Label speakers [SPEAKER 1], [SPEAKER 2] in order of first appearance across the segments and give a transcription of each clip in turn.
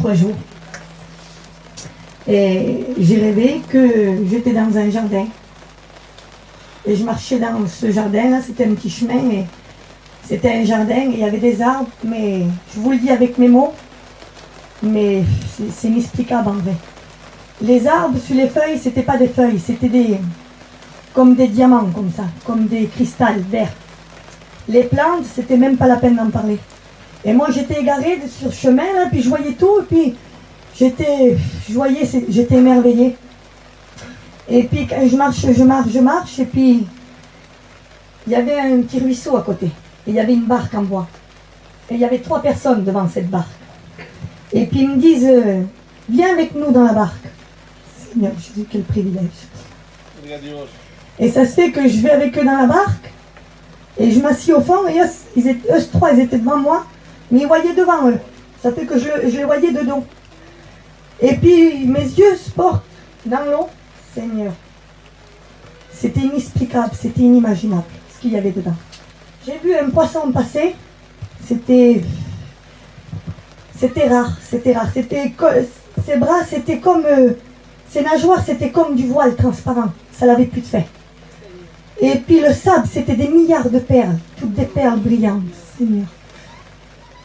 [SPEAKER 1] 3 jours. Et j'ai rêvé que j'étais dans un jardin. Et je marchais dans ce jardin-là, c'était un petit chemin, et c'était un jardin, et il y avait des arbres, mais je vous le dis avec mes mots, mais c'est inexplicable en vrai. Les arbres sur les feuilles, c'était pas des feuilles, c'était comme des diamants, comme ça, comme des cristals verts. Les plantes, c'était même pas la peine d'en parler. Et moi, j'étais égarée sur ce chemin, là, puis je voyais tout, et puis j'étais émerveillée. Et puis quand je marche, et puis il y avait un petit ruisseau à côté, et il y avait une barque en bois. Et il y avait 3 personnes devant cette barque. Et puis ils me disent, viens avec nous dans la barque. Seigneur Jésus, quel privilège. Et ça se fait que je vais avec eux dans la barque, et je m'assis au fond, et eux 3, ils étaient devant moi, mais ils voyaient devant eux. Ça fait que je les voyais de dos. Et puis mes yeux se portent dans l'eau. Seigneur, c'était inexplicable, c'était inimaginable ce qu'il y avait dedans. J'ai vu un poisson passer, c'était rare. Ses bras, c'était comme, ses nageoires, c'était comme du voile transparent, ça l'avait plus de fait. Et puis le sable, c'était des milliards de perles, toutes des perles brillantes, Seigneur.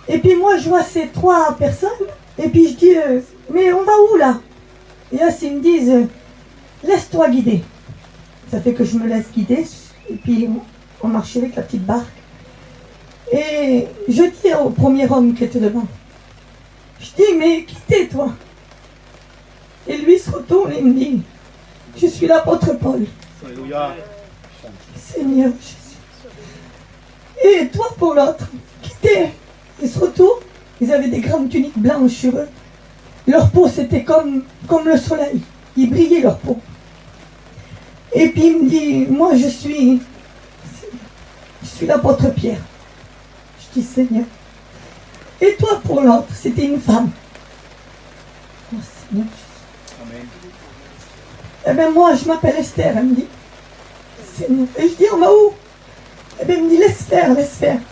[SPEAKER 1] Et puis moi, je vois ces 3 personnes, et puis je dis, mais on va où là? Et là, ils me disent, laisse-toi guider. Ça fait que je me laisse guider, et puis on marchait avec la petite barque. Et je dis au premier homme qui était devant, je dis, mais qui t'es toi? Et lui se retourne et me dit, je suis l'apôtre Paul. Alléluia. Seigneur Jésus. Et toi pour l'autre, qui t'es? Ils se retournent, ils avaient des grandes tuniques blanches sur eux. Leur peau c'était comme le soleil, ils brillaient leur peau. Et puis il me dit, moi je suis l'apôtre Pierre. Je dis, Seigneur. Et toi pour l'autre, c'était une femme. Oh Seigneur Jésus. Amen. Eh bien moi je m'appelle Esther, elle me dit. Seigneur. Et je dis, on va où? Eh bien elle me dit, laisse faire.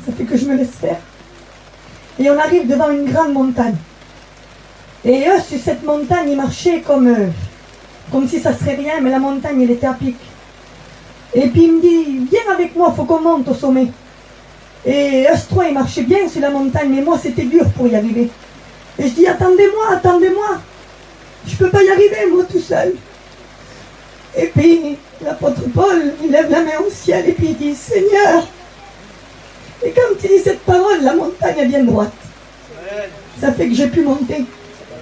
[SPEAKER 1] Ça fait que je me laisse faire. Et on arrive devant une grande montagne. Et eux, sur cette montagne, ils marchaient comme si ça serait rien, mais la montagne, elle était à pic. Et puis il me dit, viens avec moi, il faut qu'on monte au sommet. Et eux 3, ils marchaient bien sur la montagne, mais moi, c'était dur pour y arriver. Et je dis, attendez-moi. Je ne peux pas y arriver, moi, tout seul. Et puis, l'apôtre Paul, il lève la main au ciel, et puis il dit, Seigneur. Et quand il dit cette parole, la montagne, elle vient droite. Ça fait que j'ai pu monter.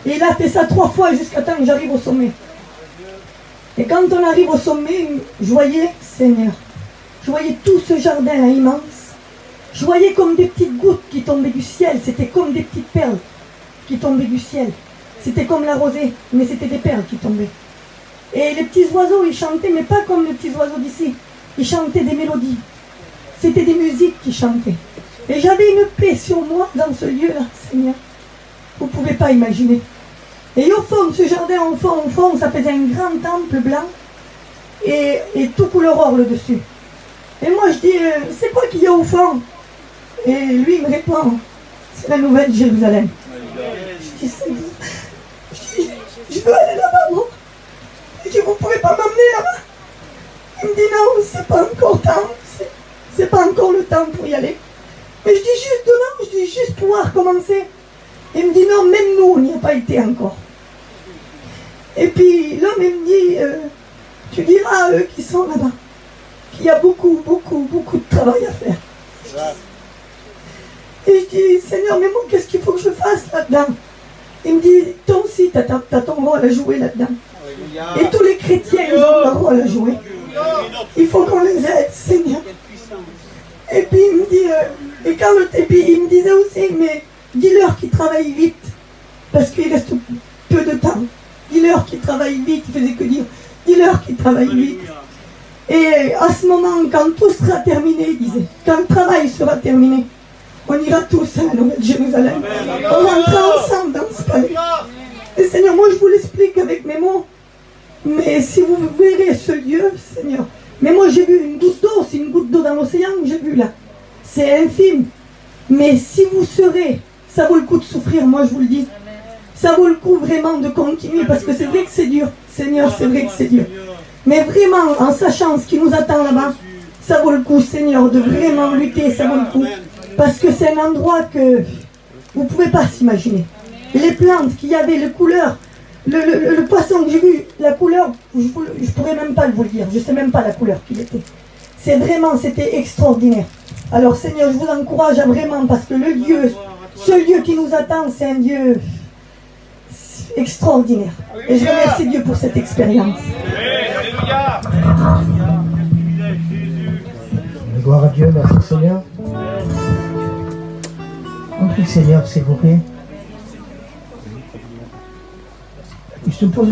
[SPEAKER 1] Et il a fait ça 3 fois jusqu'à temps que j'arrive au sommet. Et quand on arrive au sommet, je voyais, Seigneur, je voyais tout ce jardin immense. Je voyais comme des petites gouttes qui tombaient du ciel. C'était comme des petites perles qui tombaient du ciel. C'était comme la rosée, mais c'était des perles qui tombaient. Et les petits oiseaux, ils chantaient, mais pas comme les petits oiseaux d'ici. Ils chantaient des mélodies. C'était des musiques qui chantaient. Et j'avais une paix sur moi dans ce lieu-là, Seigneur. Vous ne pouvez pas imaginer. Et au fond de ce jardin, au fond, ça faisait un grand temple blanc et tout couleur or le dessus. Et moi je dis, c'est quoi qu'il y a au fond? Et lui il me répond, c'est la nouvelle Jérusalem. Je dis, je veux aller là-bas, moi. Je dis, vous ne pouvez pas m'emmener là-bas? Il me dit, non, c'est pas encore temps. C'est pas encore le temps pour y aller. Mais je dis juste demain, je dis juste pouvoir commencer. Il me dit, non, même nous, on n'y a pas été encore. Et puis l'homme, il me dit, tu diras à eux qui sont là-bas qu'il y a beaucoup de travail à faire. Et je dis, Seigneur, mais moi, qu'est-ce qu'il faut que je fasse là-dedans? Il me dit, toi aussi, tu as ton rôle à jouer là-dedans. Et tous les chrétiens, ils ont leur rôle à jouer. Il faut qu'on les aide, Seigneur. Et puis il me dit, et puis il me disait aussi, mais dis-leur qu'ils travaillent vite, parce qu'il reste peu de temps. Dis-leur qu'ils travaillent vite, il faisait que dire, dis-leur qu'ils travaillent vite. Et à ce moment, quand tout sera terminé, il disait, quand le travail sera terminé, on ira tous à la Nouvelle Jérusalem. On rentrera ensemble dans ce palais. Et Seigneur, moi je vous l'explique avec mes mots, mais si vous verrez ce lieu, Seigneur, mais moi j'ai vu une goutte d'eau, c'est une goutte d'eau dans l'océan que j'ai vu là. C'est infime. Mais si vous serez, ça vaut le coup de souffrir, moi je vous le dis. Ça vaut le coup vraiment de continuer parce que c'est vrai que c'est dur. Seigneur, c'est vrai que c'est dur. Mais vraiment, en sachant ce qui nous attend là-bas, ça vaut le coup, Seigneur, de vraiment lutter, ça vaut le coup. Parce que c'est un endroit que vous ne pouvez pas s'imaginer. Les plantes qu'il y avait, les couleurs, le poisson que j'ai vu, la couleur, je ne pourrais même pas vous le dire. Je ne sais même pas la couleur qu'il était. C'était extraordinaire. Alors Seigneur, je vous encourage à vraiment, parce que ce Dieu qui nous attend, c'est un Dieu extraordinaire. Et je remercie Dieu pour cette expérience.
[SPEAKER 2] Gloire à Dieu, merci Seigneur. Entrez Seigneur, s'il vous plaît. Je te pose